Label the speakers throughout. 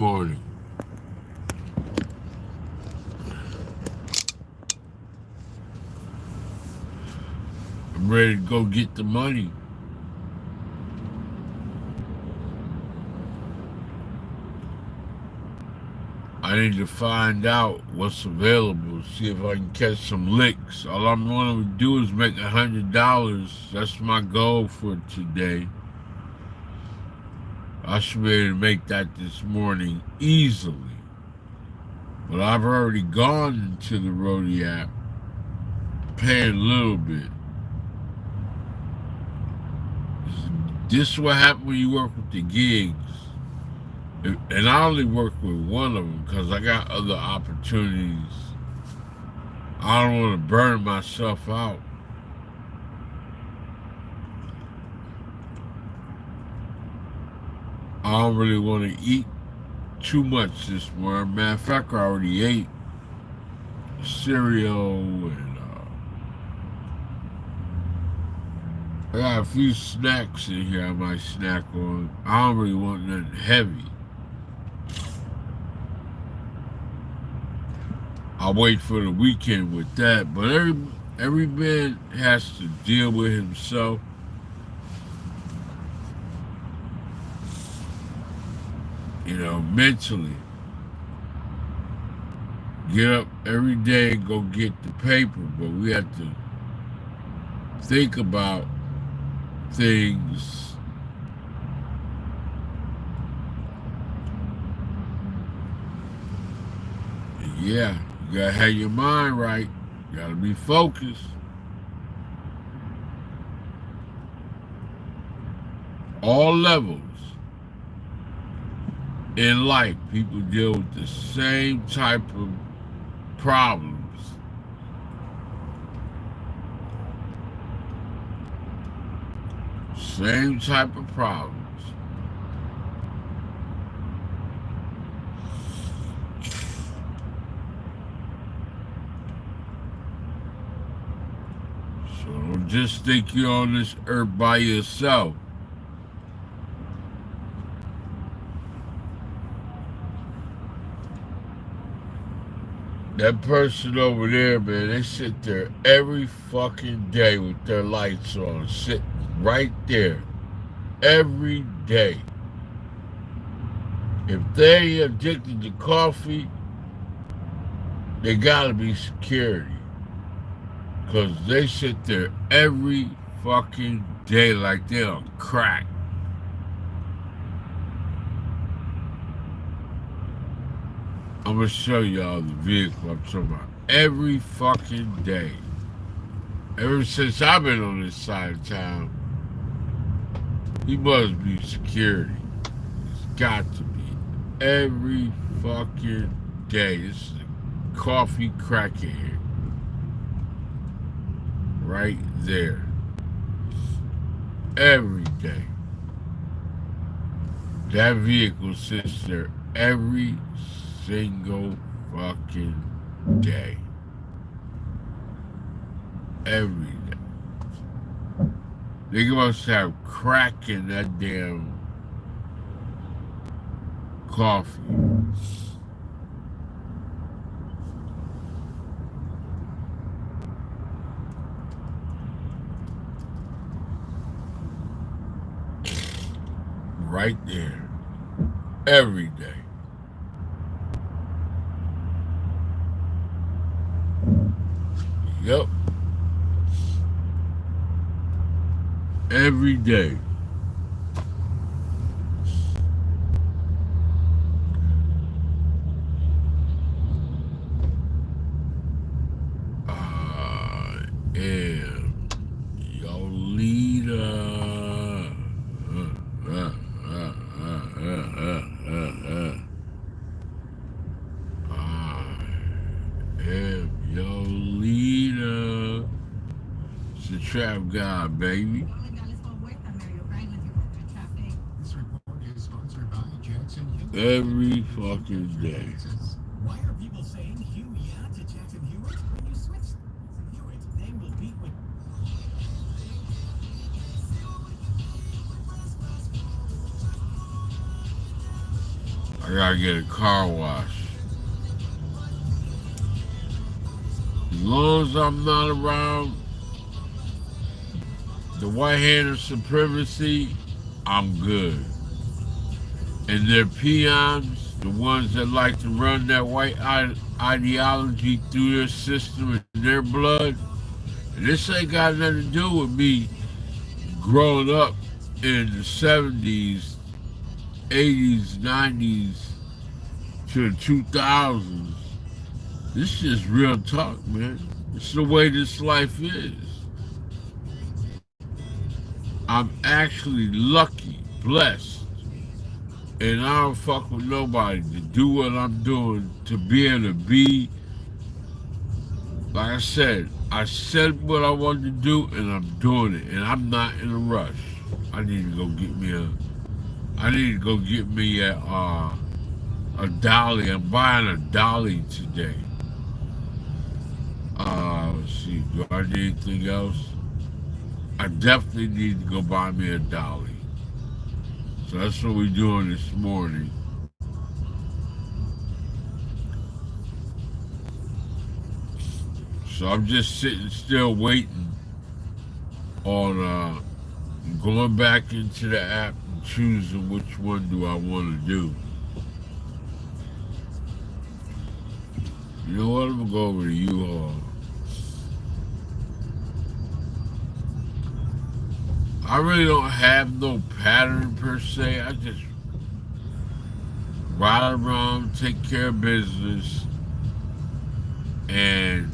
Speaker 1: Morning. I'm ready to go get the money. I need to find out what's available, see if I can catch some licks. All I'm going to do is make $100. That's my goal for today. I should be able to make that this morning easily. But I've already gone into the Roadie app, paying a little bit. This is what happens when you work with the gigs. And I only work with one of them because I got other opportunities. I don't want to burn myself out. I don't really want to eat too much this morning. Matter of fact, I already ate cereal and I got a few snacks in here I might snack on. I don't really want nothing heavy. I'll wait for the weekend with that, but every man has to deal with himself. You know, mentally. Get up every day and go get the paper, but we have to think about things. Yeah, you gotta have your mind right. You gotta be focused. All levels in life, people deal with the same type of problems. Same type of problems. So don't just think you're on this earth by yourself. That person over there, man, they sit there every fucking day with their lights on, sitting right there, every day. If they addicted to coffee, they gotta be security. Because they sit there every fucking day like they're on crack. I'm gonna show y'all the vehicle I'm talking about. Every fucking day. Ever since I've been on this side of town, he must be security. It's got to be. Every fucking day. This is a coffee crackhead. Right there. Every day. That vehicle sits there every single fucking day. Every day. They must have crack in that damn coffee. Right there. Every day. Yep. Every day. I am your leader. I am your leader. It's the Trap God, baby. Every fucking day.
Speaker 2: Why are people saying Hugh yeah to Jackson Hewitt? When you switch to Hewitt, they will beat with.
Speaker 1: I I gotta get a car wash. As long as I'm not around the white-handed supremacy, I'm good. And their peons, the ones that like to run that white ideology through their system and their blood, and this ain't got nothing to do with me growing up in the 70s, 80s, 90s to the 2000s. This is real talk, man. It's the way this life is. I'm actually lucky, blessed, and I don't fuck with nobody to do what I'm doing, to be able to be, like I said what I wanted to do, and I'm doing it, and I'm not in a rush. I need to go get me a dolly. I'm buying a dolly today. Let's see, do I need anything else? I definitely need to go buy me a dolly. So that's what we're doing this morning. So I'm just sitting still waiting on going back into the app and choosing which one do I want to do. You know what? I'm going to go over to U-Haul. I really don't have no pattern per se. I just ride around, take care of business, and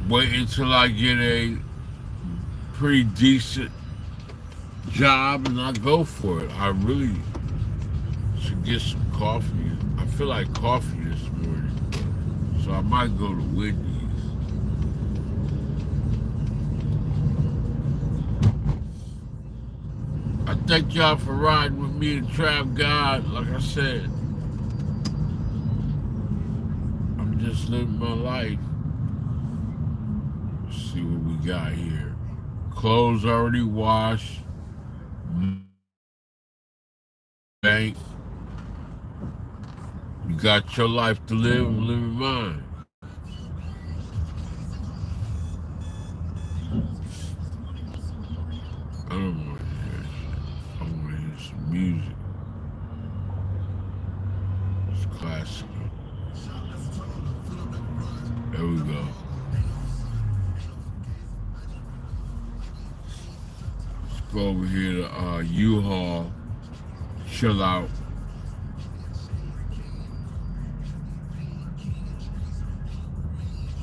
Speaker 1: wait until I get a pretty decent job and I go for it. I really should get some coffee. I feel like coffee this morning, so I might go to Wendy's. I thank y'all for riding with me and Trap God. Like I said, I'm just living my life. Let's see what we got here. Clothes already washed. Bank. You got your life to live, I'm living mine. I don't want to hear shit. I want to hear some music. It's classical. There we go. Let's go over here to U-Haul. Chill out.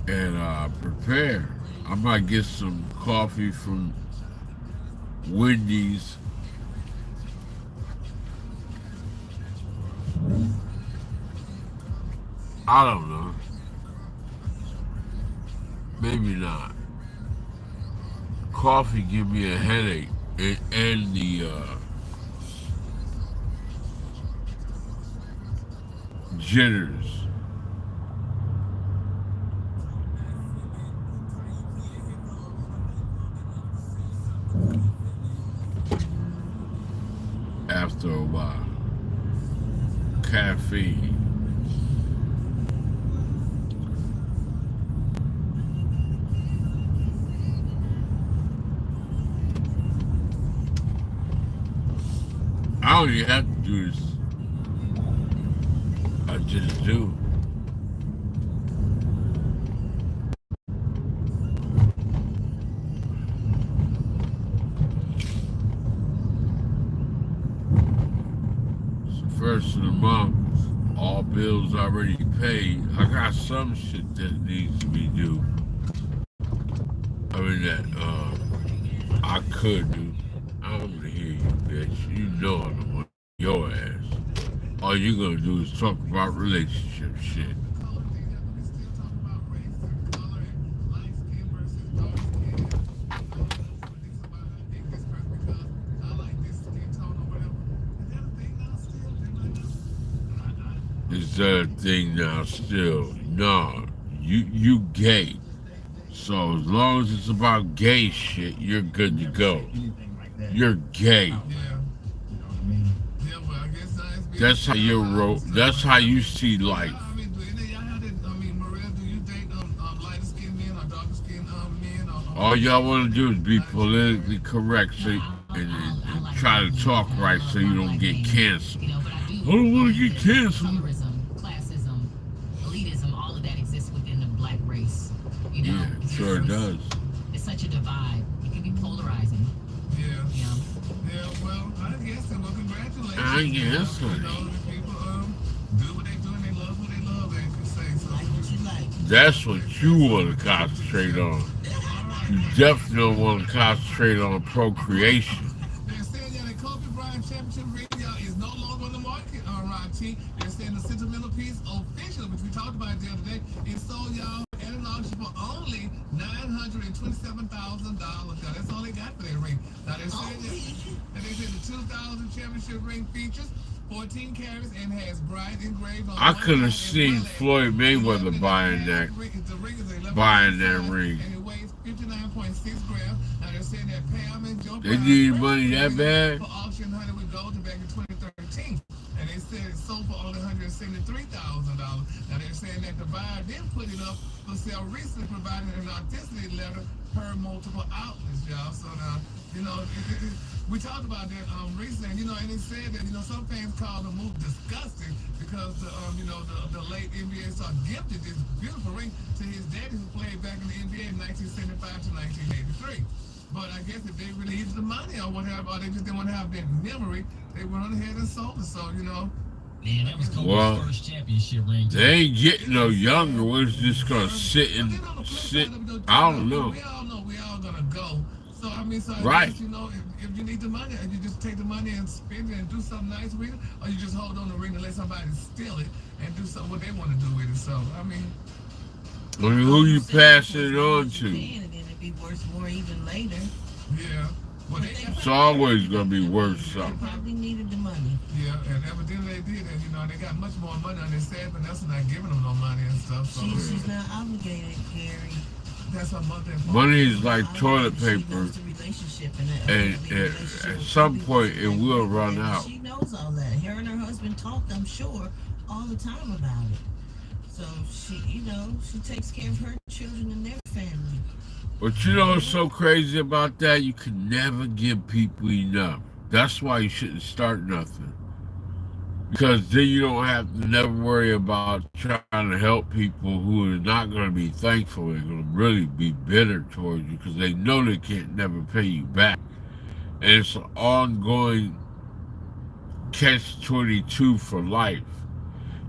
Speaker 1: And prepare. I might get some coffee from Wendy's. I don't know. Maybe not. Coffee give me a headache and the jitters. After a while. Caffeine. I don't even have to do this. I just do. It's the first of the month. All bills already paid. I got some shit that needs to be due. I mean that I could do. I don't want to hear you, bitch. You know I don't want your ass. All you gonna do is talk about relationship shit. Is that a thing now still? No. You gay. So as long as it's about gay shit, you're good to go. You're gay.
Speaker 2: Yeah. Yeah, well, I guess
Speaker 1: That's how you wrote. That's how you see life.
Speaker 2: I mean, Maria, do you date lighter skinned men or darker skinned men?
Speaker 1: All y'all want to do is be politically correct, so and try to talk right, so you don't get canceled. I don't want to get canceled.
Speaker 3: Classism, elitism, all of that exists within the black race. You know,
Speaker 1: Yeah, sure it does.
Speaker 3: It's such a divide. It can be polarizing.
Speaker 2: Yeah.
Speaker 3: You know?
Speaker 2: Yeah, well, I guess, and well, congratulations.
Speaker 1: I guess.
Speaker 2: You know, the people do what they do and they love what they love, as you say. So,
Speaker 3: Like what you like.
Speaker 1: That's what you want to concentrate on. You definitely don't want to concentrate on procreation.
Speaker 2: they're saying that the Kobe Bryant Championship ring is no longer on the market, Ron T. They're saying the sentimental piece officially, which we talked about the other day, is sold, y'all, at an auction for only $927,000. Now, that's all they got for that ring. Now, they're saying that they said the 2000 championship ring features 14 carats and has bright engraved on.
Speaker 1: I could have seen Floyd Mayweather buying that ring.
Speaker 2: And it weighs 59.6 grams. Now they're saying that Pam and Joe
Speaker 1: They need money that bad?
Speaker 2: for auction hunted with gold back in 2013. And they said it sold for only $173,000. Now they're saying that the buyer then put it up for sale recently, providing an authenticity letter per multiple outlets, y'all. So now, you know, we talked about that recently, and, you know, and it said that, you know, some fans called the move disgusting because, the late NBA star gifted this beautiful ring to his daddy who played back in the NBA in 1975 to 1983. But I guess if they really needed the money or whatever, or they just didn't want to have that memory, they went on ahead and sold it. So, you know.
Speaker 3: Man, that was Kobe's first championship ring.
Speaker 1: They ain't getting no younger. We're just going to sit. I don't know.
Speaker 2: We all know we all going to go. So, I mean,
Speaker 1: Right.
Speaker 2: guess, you know, if you need the money, and you just take the money and spend it and do something nice with it, or you just hold on to the ring and let somebody steal it and do something what they want to do with it. So, I mean,
Speaker 1: Who you passing it on to?
Speaker 3: And then it'd be worth more even later.
Speaker 2: yeah. Well,
Speaker 1: It's always going to be worth
Speaker 3: They
Speaker 1: something.
Speaker 3: probably needed the money.
Speaker 2: yeah, and evidently they did, and, you know, they got much more money on their staff, and that's not giving them no money and stuff. So,
Speaker 3: She's not obligated, Gary.
Speaker 2: that's her mother and
Speaker 1: Money is like toilet
Speaker 3: She
Speaker 1: paper,
Speaker 3: knows the relationship
Speaker 1: and at some point it will run out.
Speaker 3: She knows all that. Her and her husband talked, I'm sure, all the time about it. So she, she takes care of her children and their family.
Speaker 1: But you know what's so crazy about that? You can never give people enough. That's why you shouldn't start nothing. Because then you don't have to never worry about trying to help people who are not going to be thankful. They're going to really be bitter towards you because they know they can't never pay you back. And it's an ongoing catch-22 for life.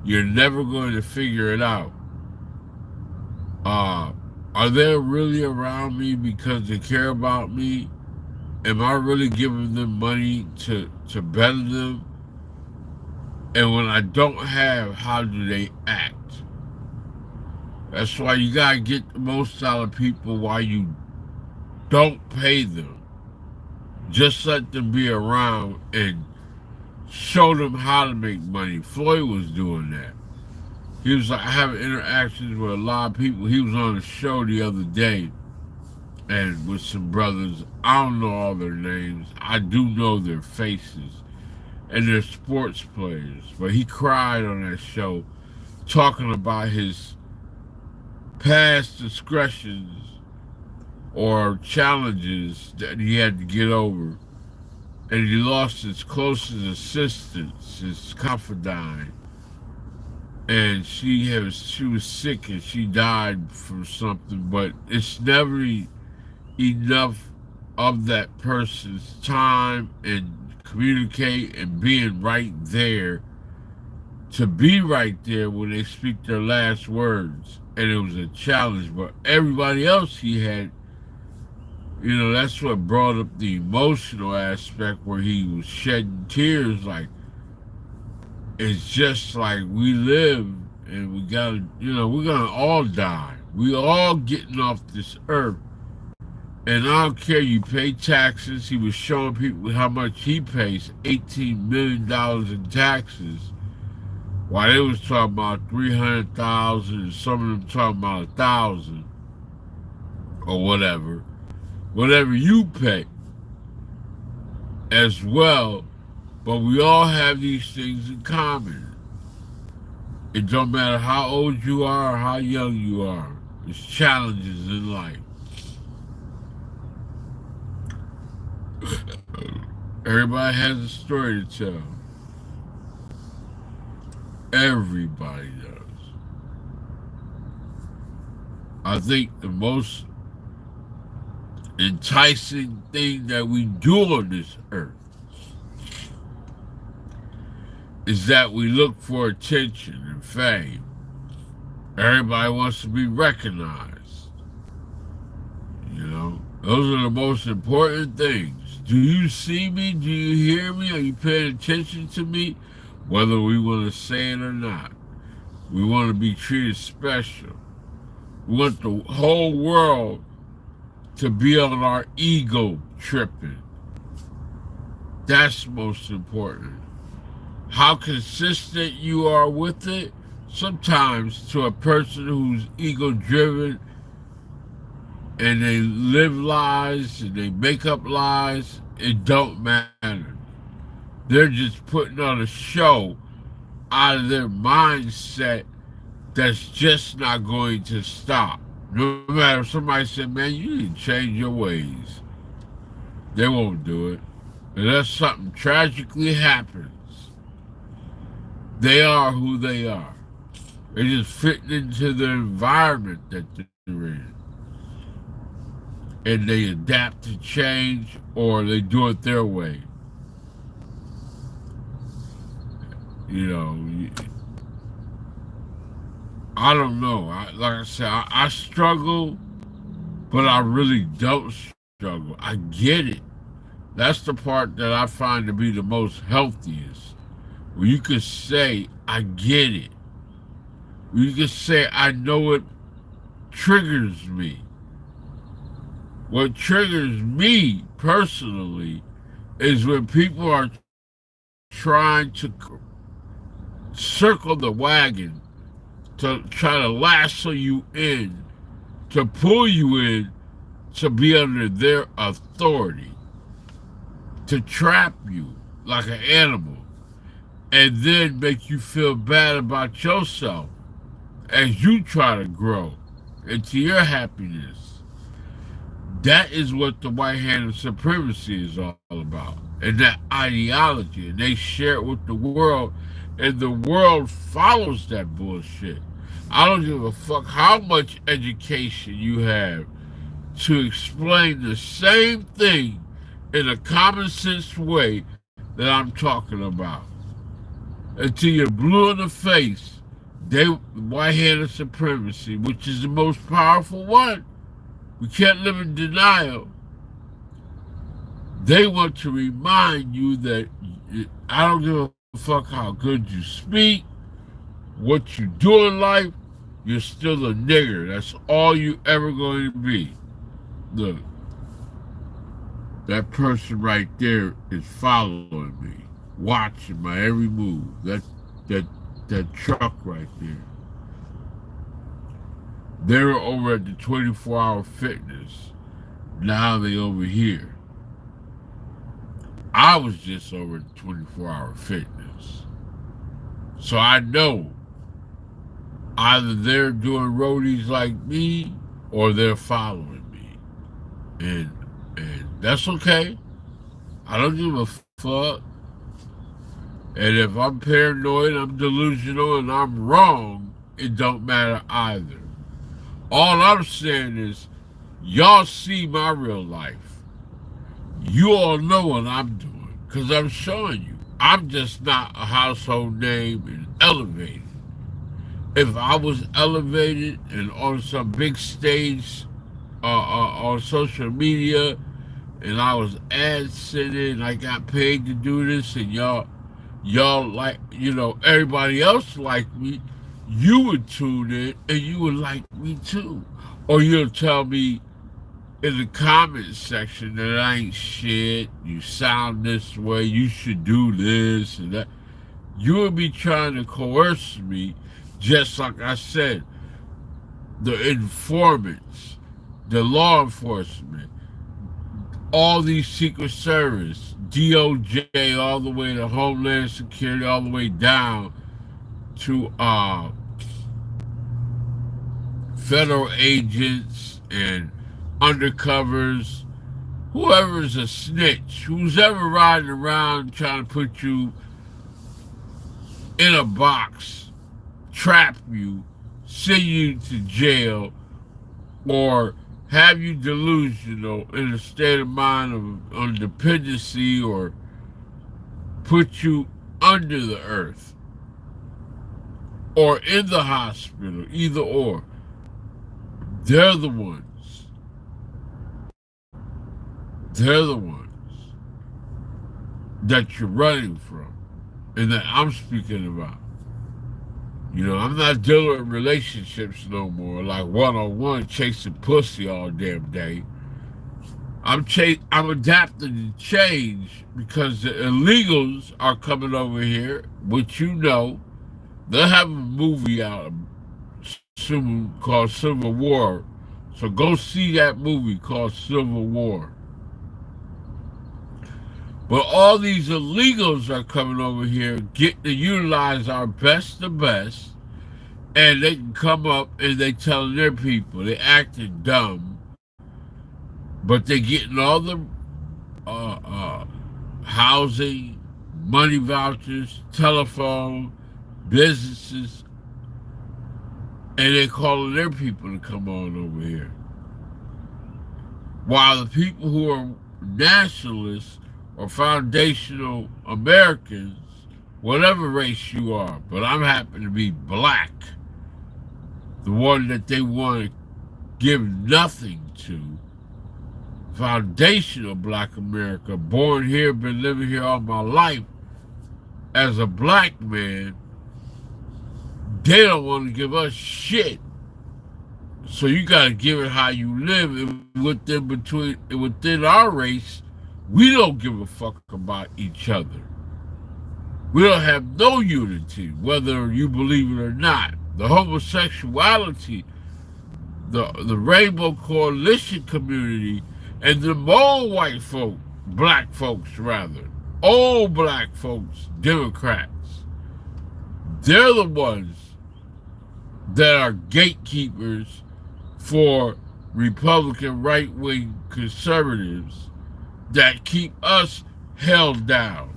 Speaker 1: You're never going to figure it out. Are they really around me because they care about me? Am I really giving them money to better them? And when I don't have, how do they act? That's why you gotta get the most out of people while you don't pay them. Just let them be around and show them how to make money. Floyd was doing that. He was like having interactions with a lot of people. He was on a show the other day and with some brothers. I don't know all their names. I do know their faces. And they're sports players. But he cried on that show talking about his past discretions or challenges that he had to get over. And he lost his closest assistants, his confidant. And she was sick and she died from something, but it's never enough of that person's time and communicate and being right there to be right there when they speak their last words. And it was a challenge, but everybody else he had, that's what brought up the emotional aspect where he was shedding tears. Like, it's just like we live and we gotta, we're gonna all die. We all getting off this earth. And I don't care, you pay taxes. He was showing people how much he pays, $18 million in taxes. While they was talking about $300,000 and some of them talking about $1,000. or whatever you pay as well. But we all have these things in common. It don't matter how old you are or how young you are. There's challenges in life. Everybody has a story to tell. Everybody does. I think the most enticing thing that we do on this earth is that we look for attention and fame. Everybody wants to be recognized. You know, those are the most important things. Do you see me? Do you hear me? Are you paying attention to me? Whether we want to say it or not. We want to be treated special. We want the whole world to be on our ego tripping. That's most important. How consistent you are with it, sometimes to a person who's ego-driven and they live lies and they make up lies, it don't matter. They're just putting on a show out of their mindset that's just not going to stop. No matter if somebody said, man, you need to change your ways. They won't do it. Unless something tragically happens. They are who they are. They're just fitting into the environment that they're in. And they adapt to change or they do it their way. You know, I don't know. Like I said, I struggle, but I really don't struggle. I get it. That's the part that I find to be the most healthiest. Where you can say, I get it. Where you can say, I know it triggers me. What triggers me personally is when people are trying to circle the wagon to try to lasso you in, to pull you in, to be under their authority, to trap you like an animal, and then make you feel bad about yourself as you try to grow into your happiness. That is what the white-handed supremacy is all about, and that ideology, and they share it with the world, and the world follows that bullshit. I don't give a fuck how much education you have to explain the same thing in a common sense way that I'm talking about. Until you're blue in the face, white-handed supremacy, which is the most powerful one. We can't live in denial. They want to remind you that I don't give a fuck how good you speak, what you do in life, you're still a nigger. That's all you ever going to be. Look, that person right there is following me, watching my every move. That truck right there. They were over at the 24-hour fitness. Now they over here. I was just over at the 24-hour fitness. So I know either they're doing roadies like me or they're following me. And that's okay. I don't give a fuck. And if I'm paranoid, I'm delusional, and I'm wrong, it don't matter either. All I'm saying is, y'all see my real life. You all know what I'm doing, because I'm showing you. I'm just not a household name and elevated. If I was elevated and on some big stage on social media, and I was ad sitting, and I got paid to do this, and y'all like, you know, everybody else like me, you would tune in and you would like me too. Or you'll tell me in the comments section that I ain't shit, you sound this way, you should do this and that. You would be trying to coerce me, just like I said, the informants, the law enforcement, all these Secret Service, DOJ, all the way to Homeland Security, all the way down to federal agents and undercovers, whoever's a snitch, who's ever riding around trying to put you in a box, trap you, send you to jail, or have you delusional in a state of mind of dependency, or put you under the earth or in the hospital, either or. They're the ones. They're the ones that you're running from and that I'm speaking about. You know, I'm not dealing with relationships no more, like one-on-one chasing pussy all damn day. I'm adapting to change because the illegals are coming over here, which you know. They'll have a movie out soon called Civil War. So go see that movie called Civil War. But all these illegals are coming over here, getting to utilize our best the best, and they can come up and they telling their people, they acting dumb, but they getting all the housing, money vouchers, telephone, businesses, and they calling their people to come on over here. While the people who are nationalists or foundational Americans, whatever race you are, but I'm happy to be black, the one that they want to give nothing to, foundational black America, born here, been living here all my life, as a black man, they don't want to give us shit. So you gotta give it how you live. And within our race, we don't give a fuck about each other. We don't have no unity, whether you believe it or not. The homosexuality, the Rainbow Coalition community, and the old white folk, black folks rather, old black folks, Democrats, they're the ones that are gatekeepers for Republican right-wing conservatives that keep us held down.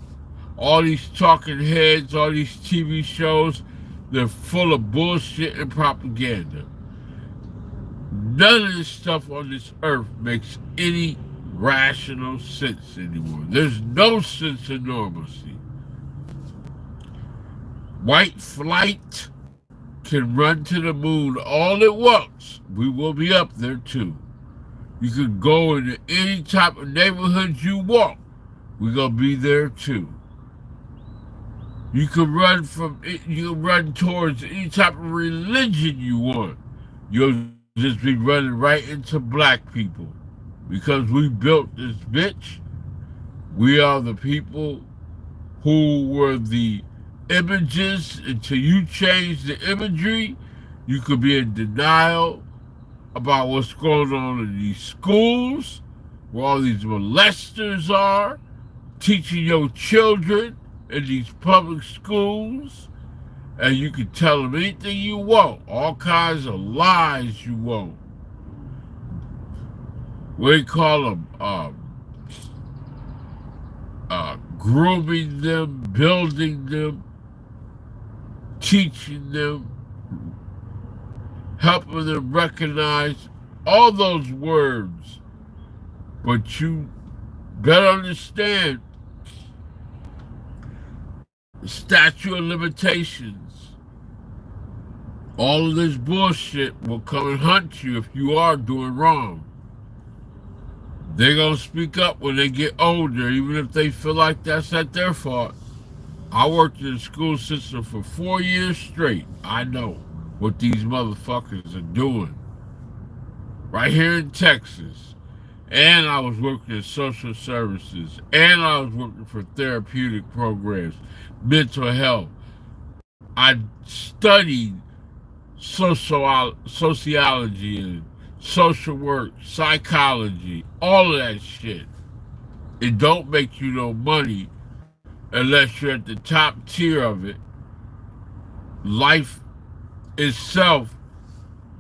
Speaker 1: All these talking heads, all these TV shows, they're full of bullshit and propaganda. None of this stuff on this earth makes any rational sense anymore. There's no sense of normalcy. White flight can run to the moon all it wants. We will be up there too. You can go into any type of neighborhood you want. We're gonna be there too. You can run towards any type of religion you want. You'll just be running right into black people. Because we built this bitch. We are the people who were the images. Until you change the imagery, you could be in denial about what's going on in these schools, where all these molesters are, teaching your children in these public schools, and you can tell them anything you want, all kinds of lies you want. We call them grooming them, building them, teaching them, helping them recognize all those words. But you better understand the statute of limitations. All of this bullshit will come and hunt you if you are doing wrong. They're going to speak up when they get older, even if they feel like that's not their fault. I worked in the school system for 4 years straight. I know what these motherfuckers are doing. Right here in Texas. And I was working in social services. And I was working for therapeutic programs, mental health. I studied sociology and social work, psychology, all of that shit. It don't make you no money unless you're at the top tier of it. Life itself,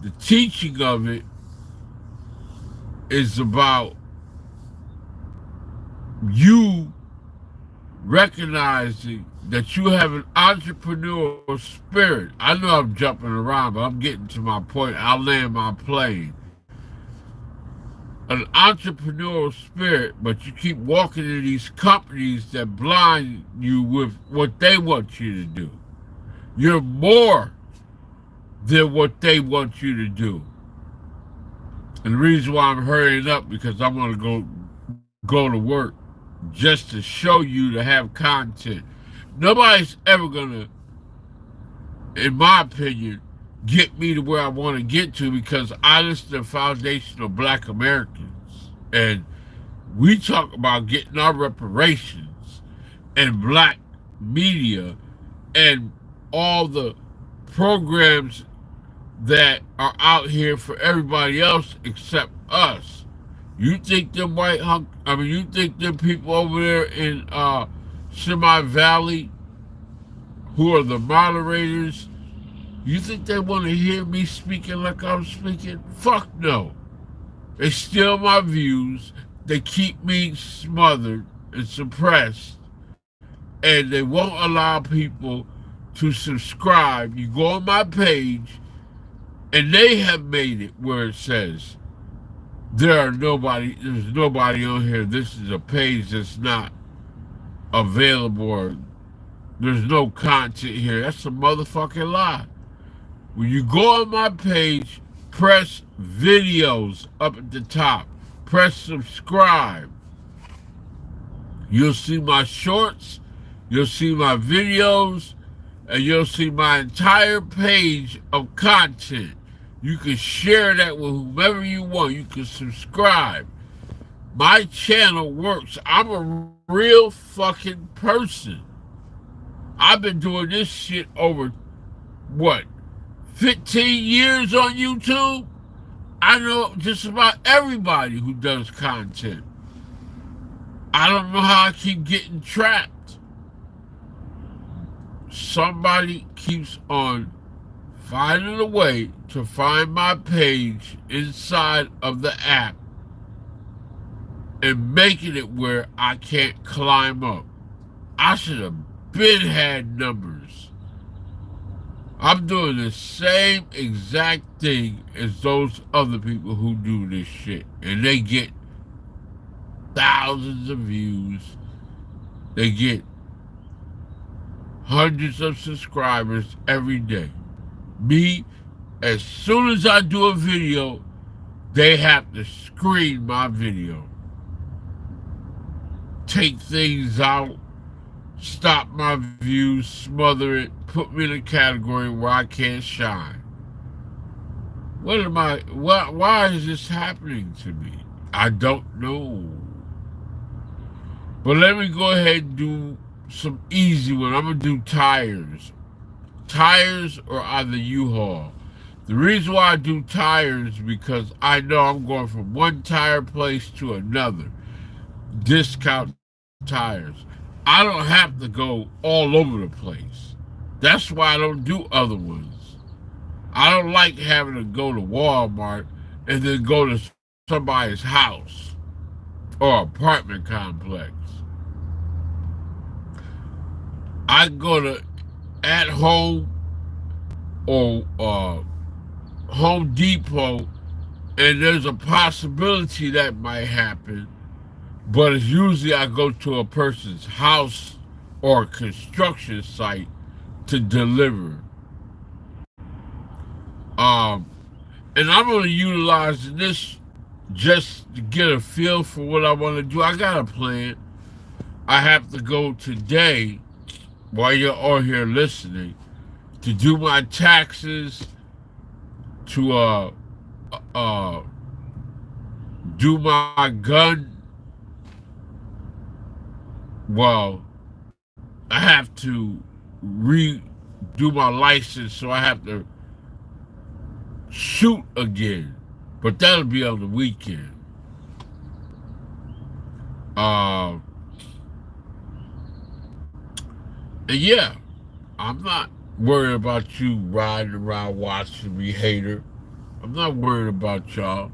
Speaker 1: the teaching of it, is about you recognizing that you have an entrepreneurial spirit. I know I'm jumping around, but I'm getting to my point. I'll land my plane. An entrepreneurial spirit, but you keep walking in these companies that blind you with what they want you to do. You're more than what they want you to do. And the reason why I'm hurrying up because I'm gonna go to work just to show you to have content. Nobody's ever gonna, in my opinion, get me to where I want to get to because I listen to foundational Black Americans, and we talk about getting our reparations and Black media and all the programs that are out here for everybody else except us. You think them you think them people over there in Semi Valley who are the moderators, you think they want to hear me speaking like I'm speaking? Fuck no. They steal my views, they keep me smothered and suppressed, and they won't allow people to subscribe. You go on my page, and they have made it where it says there's nobody on here. This is a page that's not available, or there's no content here. That's a motherfucking lie. When you go on my page, press videos up at the top. Press subscribe. You'll see my shorts, you'll see my videos, and you'll see my entire page of content. You can share that with whomever you want. You can subscribe. My channel works. I'm a real fucking person. I've been doing this shit over, 15 years on YouTube? I know just about everybody who does content. I don't know how I keep getting trapped. Somebody keeps on finding a way to find my page inside of the app and making it where I can't climb up. I should have been had numbers. I'm doing the same exact thing as those other people who do this shit, and they get thousands of views. They get hundreds of subscribers every day. Me, as soon as I do a video, they have to screen my video, take things out, stop my views, smother it, put me in a category where I can't shine. Why is this happening to me? I don't know. But let me go ahead and do some easy one. I'm gonna do tires. Tires or either U-Haul. The reason why I do tires is because I know I'm going from one tire place to another. Discount tires. I don't have to go all over the place. That's why I don't do other ones. I don't like having to go to Walmart and then go to somebody's house or apartment complex. I go to At Home or Home Depot, and there's a possibility that might happen, but it's usually I go to a person's house or a construction site to deliver. And I'm only utilizing this just to get a feel for what I want to do. I got a plan. I have to go today, while you're all here listening, to do my taxes, to do my gun. Well, I have to redo my license, so I have to shoot again. But that'll be on the weekend. Uh, and yeah, I'm not worried about you riding around watching me, hater. I'm not worried about y'all.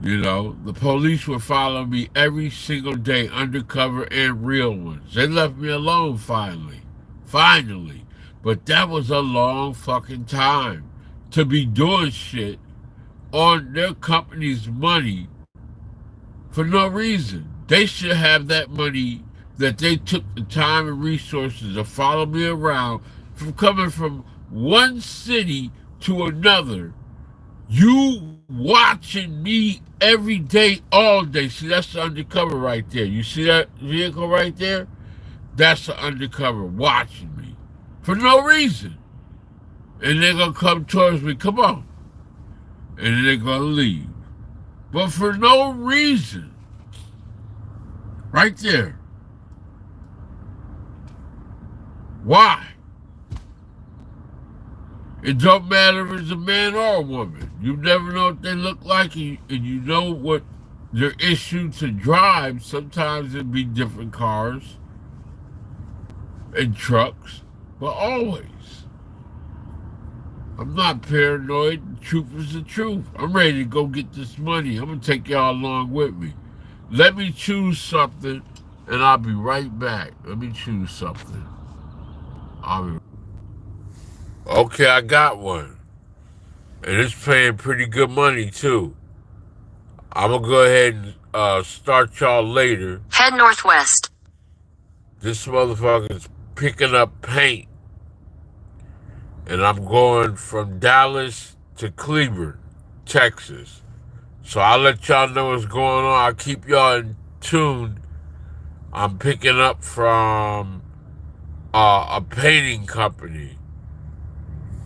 Speaker 1: You know, the police were following me every single day, undercover and real ones. They left me alone finally. Finally. But that was a long fucking time to be doing shit on their company's money for no reason. They should have that money that they took the time and resources to follow me around from coming from one city to another. You watching me every day, all day. See, that's the undercover right there. You see that vehicle right there? That's the undercover watching me for no reason. And they're going to come towards me. Come on. And then they're going to leave. But for no reason. Right there. Why? It don't matter if it's a man or a woman. You never know what they look like, and you know what they're issued to drive. Sometimes it'd be different cars and trucks, but always. I'm not paranoid. The truth is the truth. I'm ready to go get this money. I'm going to take y'all along with me. Let me choose something, and I'll be right back. Let me choose something. Okay, I got one. And it's paying pretty good money, too. I'm going to go ahead and start y'all later.
Speaker 4: Head northwest.
Speaker 1: This motherfucker's picking up paint. And I'm going from Dallas to Cleveland, Texas. So I'll let y'all know what's going on. I'll keep y'all in tune. I'm picking up from a painting company.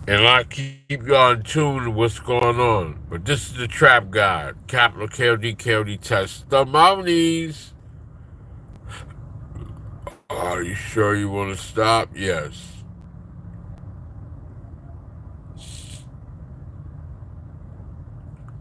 Speaker 1: And I keep y'all in tune to what's going on. But this is the Trap God. Capital KOD Testimonies. Are you sure you want to stop? Yes.